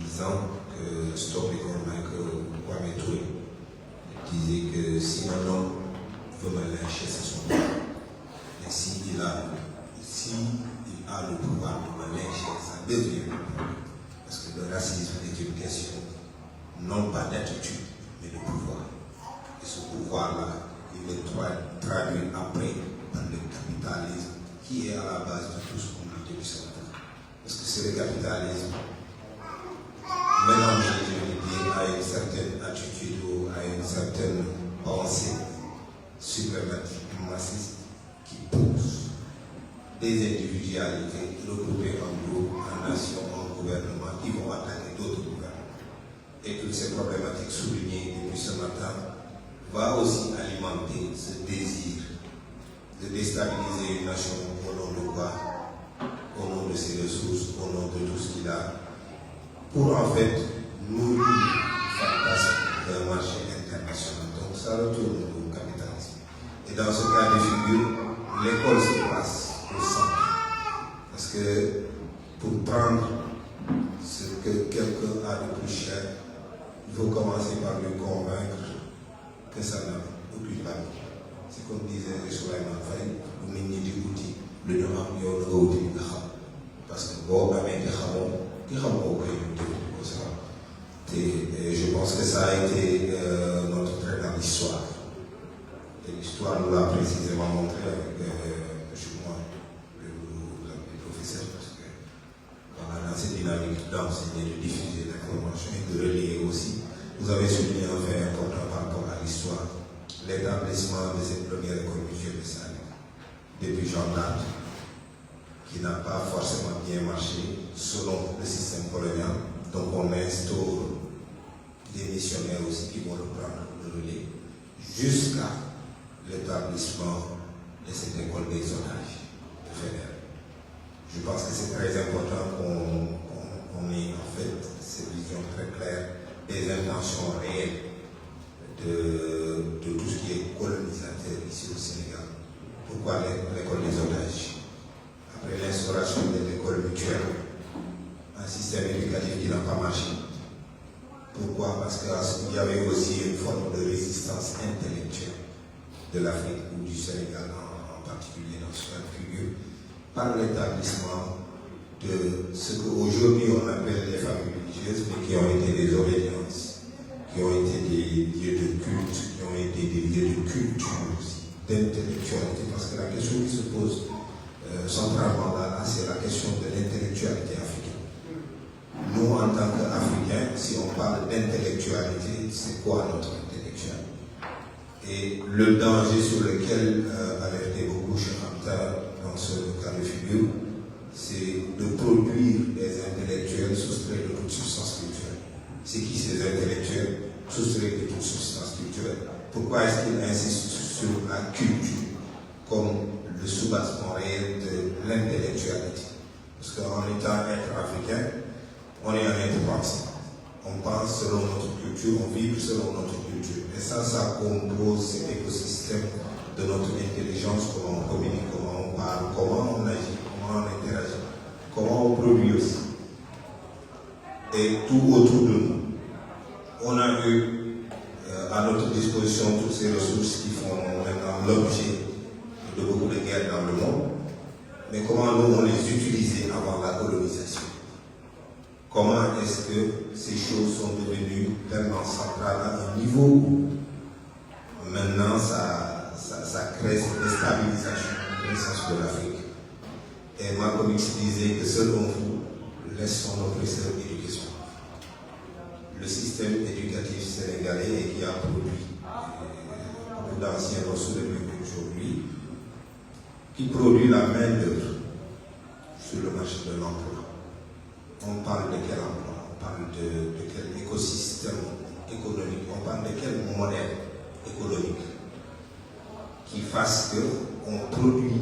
disant que Stop et convaincre Kwame Touré disait que si un homme veut me lyncher, c'est son droit. Et s'il a le pouvoir de me lyncher, ça devient le pouvoir. Parce que le racisme est une question non pas d'attitude, mais de pouvoir. Et ce pouvoir-là, il est traduit après par le capitalisme qui est à la base de tout ce qu'on a depuis ce matin. Parce que c'est le capitalisme mélangé, je veux dire, à une certaine attitude ou à une certaine pensée suprématique, massiste, qui pousse des individualités regroupées en groupes, en nations, en gouvernements, qui vont attaquer d'autres gouvernements. Et toutes ces problématiques soulignées depuis ce matin va aussi alimenter ce désir de déstabiliser une nation au nom de quoi? Au nom de ses ressources, au nom de tout ce qu'il a, pour en fait nourrir le fantasme d'un marché international. Donc ça retourne au capitalisme. Et dans ce cas de figure, l'école se passe au centre. Parce que pour prendre ce que quelqu'un a de plus cher, il faut commencer par lui convaincre que ça n'a aucune valeur. C'est comme disait Souleymane Faye, bu nit ñi di uti lu ñu am yow da nga wuti li nga xam parce que boo amee ki xam koo koy jëfandikoo ça. Et je pense que ça a été notre trait dans l'histoire. Et l'histoire nous l'a précisément montré avec moi, le professeur, parce que dans cette dynamique d'enseigner, de diffuser l'information et de relayer aussi, vous avez souligné un fait important par rapport à l'histoire, l'établissement de cette première école mutuelle de Saint-Louis, depuis Jean d'Arc, qui n'a pas forcément bien marché selon le système colonial. Donc on instaure des missionnaires aussi qui vont reprendre le relais jusqu'à l'établissement de cette école des otages de Fédère. Je pense que c'est très important qu'on ait en fait cette vision très claire des intentions réelles de tout ce qui est colonisateur ici au Sénégal. Pourquoi l'école des otages? Après l'instauration de l'école mutuelle, un système éducatif qui n'a pas marché. Pourquoi? Parce qu'il y avait aussi une forme de résistance intellectuelle de l'Afrique ou du Sénégal en particulier dans ce cas de figure, par l'établissement de ce qu'aujourd'hui on appelle les familles religieuses, mais qui ont été des obédiences, qui ont été des lieux de culte, qui ont été des lieux de culture aussi, d'intellectualité, parce que la question qui se pose centralement là, c'est la question de l'intellectualité africaine. Nous, en tant qu'Africains, si on parle d'intellectualité, c'est quoi notre intellectualité? Et le danger sur lequel alertait beaucoup Cheikh Anta dans ce cas de figure, c'est de produire des intellectuels soustraits de toute substance culturelle. C'est qui ces intellectuels soustraits de toute substance culturelle? Pourquoi est-ce qu'ils insistent sur la culture comme le soubassement réel de l'intellectualité? Parce qu'en étant être africain, on est un être pensant. On pense selon notre culture, on vit selon notre culture. Et ça compose cet écosystème de notre intelligence, comment on communique, comment on parle, comment on agit, comment on interagit, comment on produit aussi. Et tout autour de nous. On a eu à notre disposition toutes ces ressources qui font maintenant l'objet de beaucoup de guerres dans le monde. Mais comment nous on les utilisait avant la colonisation? Comment est-ce que ces choses sont devenues tellement centrales à un niveau où maintenant ça crée cette déstabilisation de l'essence de l'Afrique? Et Malcolm X disait que selon vous, laissons nos professeurs éduquer son enfant. Le système éducatif sénégalais et qui a produit beaucoup d'anciens ressources aujourd'hui, qui produit la main-d'œuvre sur le marché de l'emploi. On parle de quel emploi? On parle de quel écosystème économique? On parle de quel modèle économique qui fasse qu'on produit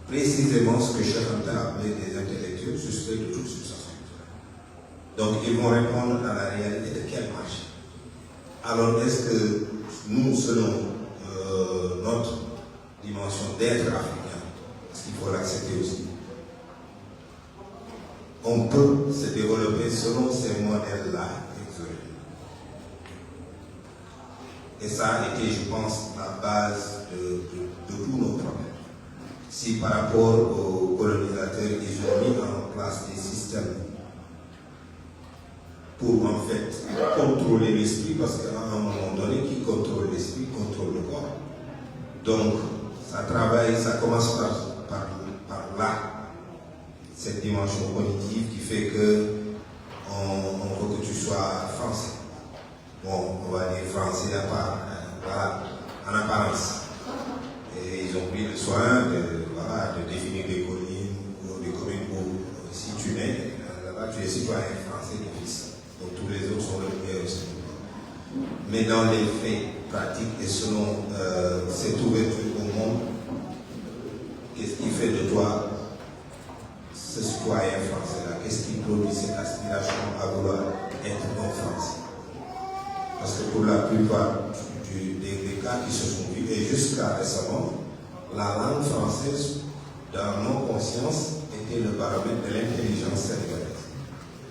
précisément ce que Cheikh Anta a appelé des intellectuels suspects de toute substance culturelle. Donc ils vont répondre à la réalité de quel marché? Alors est-ce que nous, selon notre dimension d'être africain, parce qu'il faut l'accepter aussi, on peut se développer selon ces modèles-là exogènes. Et ça a été, je pense, la base de tous nos problèmes. Si par rapport aux colonisateurs, ils ont mis en place des systèmes pour en fait contrôler l'esprit, parce qu'à un moment donné, qui contrôle l'esprit contrôle le corps. Donc, ça travaille, ça commence par là, cette dimension cognitive qui fait que on veut que tu sois français. Bon, on va dire français à part, voilà, en apparence. Et ils ont pris le soin de définir des communes où si tu nais, là-bas tu es citoyen français d'office. Donc tous les autres sont le meilleur aussi. Mais dans les faits pratiques et selon cette ouverture au monde, qu'est-ce qui fait de toi ce citoyen français-là? Qu'est-ce qui produit cette aspiration à vouloir être un français? Parce que pour la plupart des cas qui se sont vus, et jusqu'à récemment, la langue française, dans nos consciences, était le baromètre de l'intelligence sénégalaise.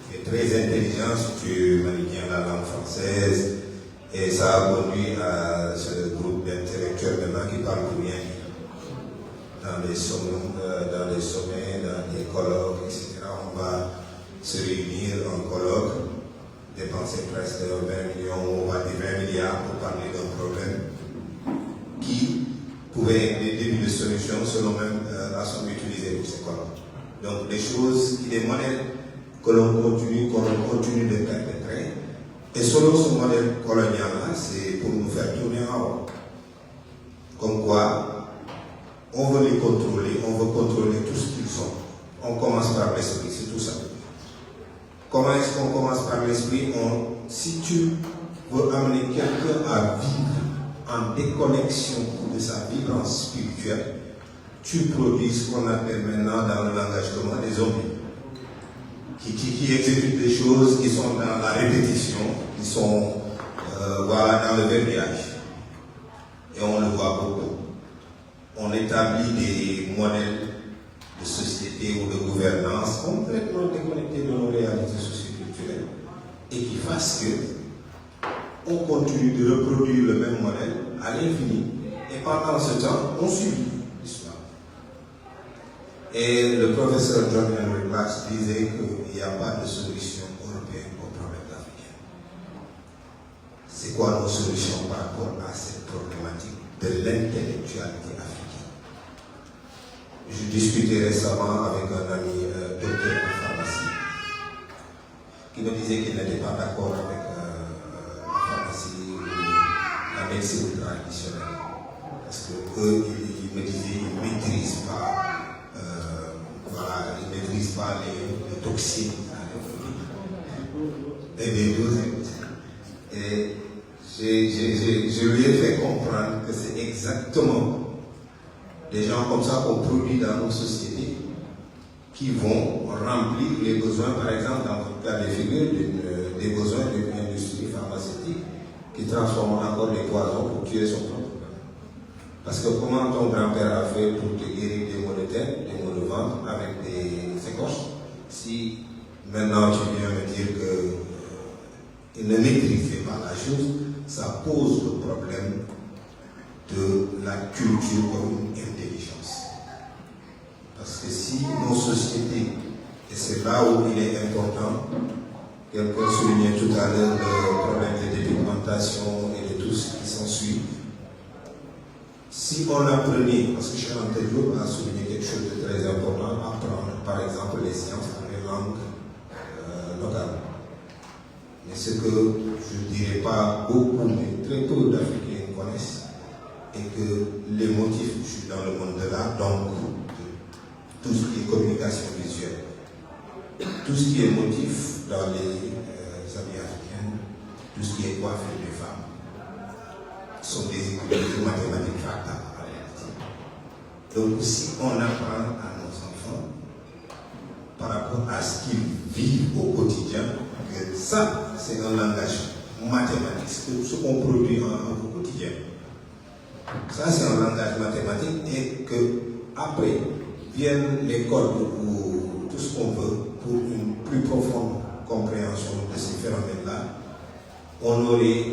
Tu es très intelligent si tu manies bien la langue française, et ça a conduit à ce groupe d'intellectuels maintenant qui parlent pour rien dire. Dans les sommets, dans les colloques, etc., on va se réunir en colloque, dépenser presque 20 millions, on va dire 20 milliards pour parler d'un problème qui pouvait être des débuts de solution selon même la somme utilisée pour ces colloques. Donc des choses, des modèles que l'on continue de perpétrer. Et selon ce modèle colonial-là, c'est pour nous faire tourner en rond. Comme quoi, on veut les contrôler, on veut contrôler tout ce qu'ils sont. On commence par l'esprit, c'est tout ça. Comment est-ce qu'on commence par l'esprit? Si tu veux amener quelqu'un à vivre en déconnexion de sa vibrance spirituelle, tu produis ce qu'on appelle maintenant dans le langage commun des zombies. Qui exécutent des choses qui sont dans la répétition, qui sont dans le verbiage. Et on le voit beaucoup. On établit des modèles de société ou de gouvernance complètement déconnectés de nos réalités socioculturelles et qui fassent que on continue de reproduire le même modèle à l'infini. Et pendant ce temps, on subit l'histoire. Et le professeur John Henry Clarke disait qu'il n'y a pas de solution européenne au problème africain. C'est quoi nos solutions par rapport à cette problématique de l'intellectualité africaine? Je discutais récemment avec un ami docteur en pharmacie qui me disait qu'il n'était pas d'accord avec la pharmacie ou la médecine traditionnelle. Parce que eux, ils me disaient qu'ils ne maîtrisent pas. Ils ne maîtrisent pas les toxines et les doses. Et je lui ai fait comprendre que c'est exactement des gens comme ça qu'on produit dans nos sociétés qui vont remplir les besoins, par exemple, dans le cas des figures, des besoins d'une industrie pharmaceutique qui transforme encore les poisons pour tuer son propre. Parce que comment ton grand-père a fait pour te guérir des maux de tête, des maux de ventre avec des écorches, si maintenant tu viens me dire qu'il ne maîtrisait pas la chose, ça pose le problème de la culture comme une intelligence. Parce que si nos sociétés, et c'est là où il est important, quelqu'un soulignait tout à l'heure le problème de dépigmentation et de tout ce qui s'ensuit, si on apprenait, parce que Cheikh Anta Diop a souligné quelque chose de très important, apprendre par exemple les sciences dans les langues locales. Mais ce que je ne dirais pas beaucoup, mais très peu d'Africains connaissent, et que les motifs, je suis dans le monde de l'art, donc tout ce qui est communication visuelle, tout ce qui est motif dans les habits africains, tout ce qui est coiffure des femmes, sont des équilibres mathématiques fractales en réalité. Donc si on apprend à nos enfants par rapport à ce qu'ils vivent au quotidien, que ça c'est un langage mathématique, ce qu'on produit au quotidien. Ça c'est un langage mathématique et que après viennent les codes ou tout ce qu'on veut pour une plus profonde compréhension de ces phénomènes-là, on aurait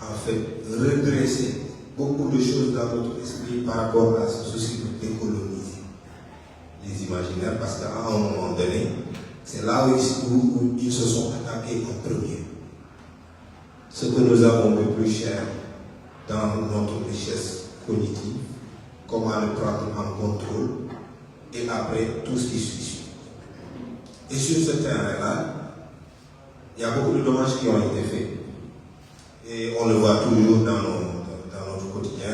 en fait redressé beaucoup de choses dans notre esprit par rapport à ce souci de décoloniser les imaginaires, parce qu'à un moment donné, c'est là où ils se sont attaqués en premier. Ce que nous avons de plus cher dans notre richesse cognitive, comment le prendre en contrôle, et après tout ce qui suit. Et sur ce terrain-là, il y a beaucoup de dommages qui ont été faits. Et on le voit toujours dans notre quotidien,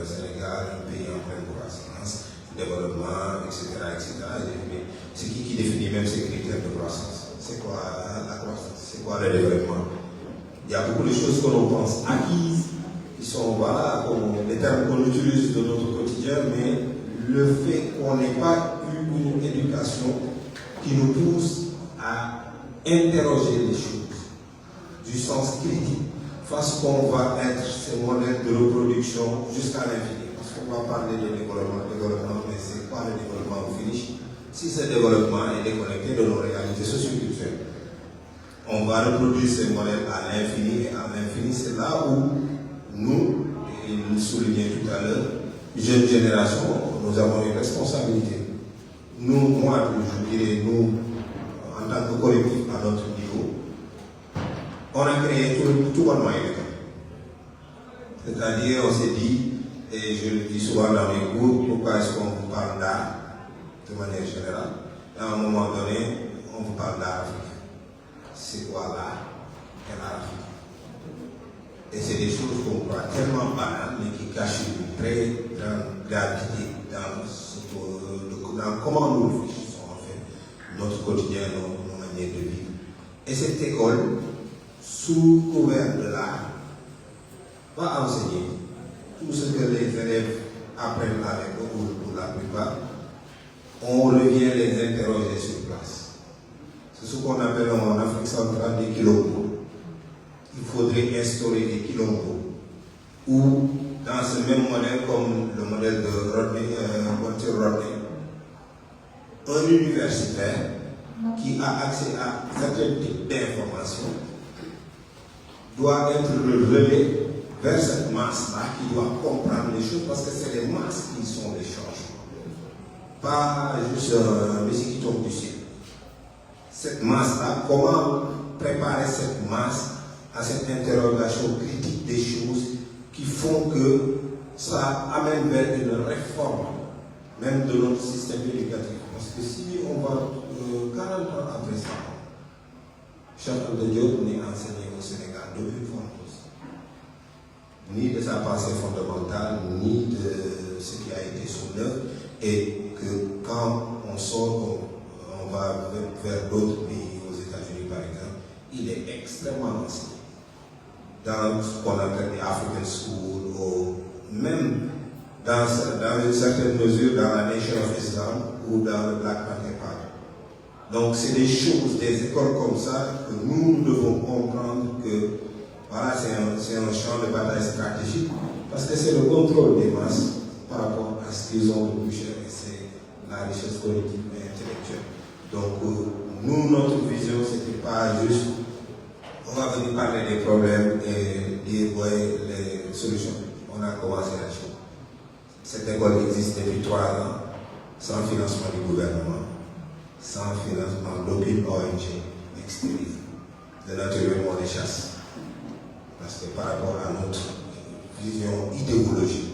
Sénégal, un pays en pleine croissance, développement, etc. Mais c'est qui définit même ces critères de croissance? C'est quoi la croissance? C'est quoi le développement? Il y a beaucoup de choses que l'on pense acquises, qui sont, voilà, les termes qu'on utilise de notre quotidien, mais le fait qu'on n'ait pas eu une éducation qui nous pousse à interroger les choses du sens critique, face qu'on va être ces modèles de reproduction jusqu'à l'infini. Parce qu'on va parler de développement, mais c'est quoi le développement au finish? Si ce développement est déconnecté de nos réalités socioculturelles, on va reproduire ces modèles à l'infini, et à l'infini, c'est là où nous, et il le soulignait tout à l'heure, jeune génération, nous avons une responsabilité. Nous, moi, je dirais, nous, en tant que collectif à notre niveau, on a créé tout bonnement illégal. C'est-à-dire, on s'est dit, et je le dis souvent dans mes cours, pourquoi est-ce qu'on vous parle d'art de manière générale? À un moment donné, on vous parle d'art africain. C'est quoi l'art et l'art africain? Et c'est des choses qu'on croit tellement banales, mais qui cachent une très grande gravité dans comment nous réfléchissons en fait, notre quotidien, nos manières de vivre. Et cette école, sous couvert de l'art, va enseigner tout ce que les élèves apprennent avec eux, pour la plupart. On revient les interroger sur place. C'est ce qu'on appelle en Afrique centrale des quilombos. Il faudrait instaurer des quilombos. Ou dans ce même modèle, comme le modèle de Walter Rodney, un universitaire qui a accès à certains types d'informations doit être le relais vers cette masse-là qui doit comprendre les choses, parce que c'est les masses qui sont les changements. Pas juste un messie qui tombe du ciel. Cette masse-là, comment préparer cette masse à cette interrogation critique des choses qui font que ça amène vers une réforme même de notre système éducatif. Parce que si on va 40 ans après ça, Cheikh Anta Diop n'est enseigné au Sénégal d'aucune forme, ni de sa pensée fondamentale, ni de ce qui a été son œuvre, et que quand on sort, on va vers d'autres pays, aux États-Unis par exemple, il est extrêmement enseigné. Dans ce qu'on appelle les African School, ou même dans une certaine mesure dans la Nation of Islam ou dans le Black Panther Party. Donc c'est des choses, des écoles comme ça que nous devons comprendre que voilà, c'est un champ de bataille stratégique, parce que c'est le contrôle des masses par rapport à ce qu'ils ont de plus cher, et c'est la richesse cognitive et intellectuelle. Donc nous, notre vision, c'était pas juste on va venir parler des problèmes et dire ouais, les solutions. On a commencé la chose. Cette école existe depuis 3 ans, sans financement du gouvernement, sans financement d'aucune ONG extérieure. De naturellement on les chasse. Parce que par rapport à notre vision idéologique,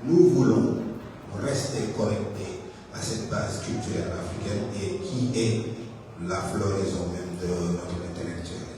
nous voulons rester connectés à cette base culturelle africaine et qui est la floraison même de notre intellectuel.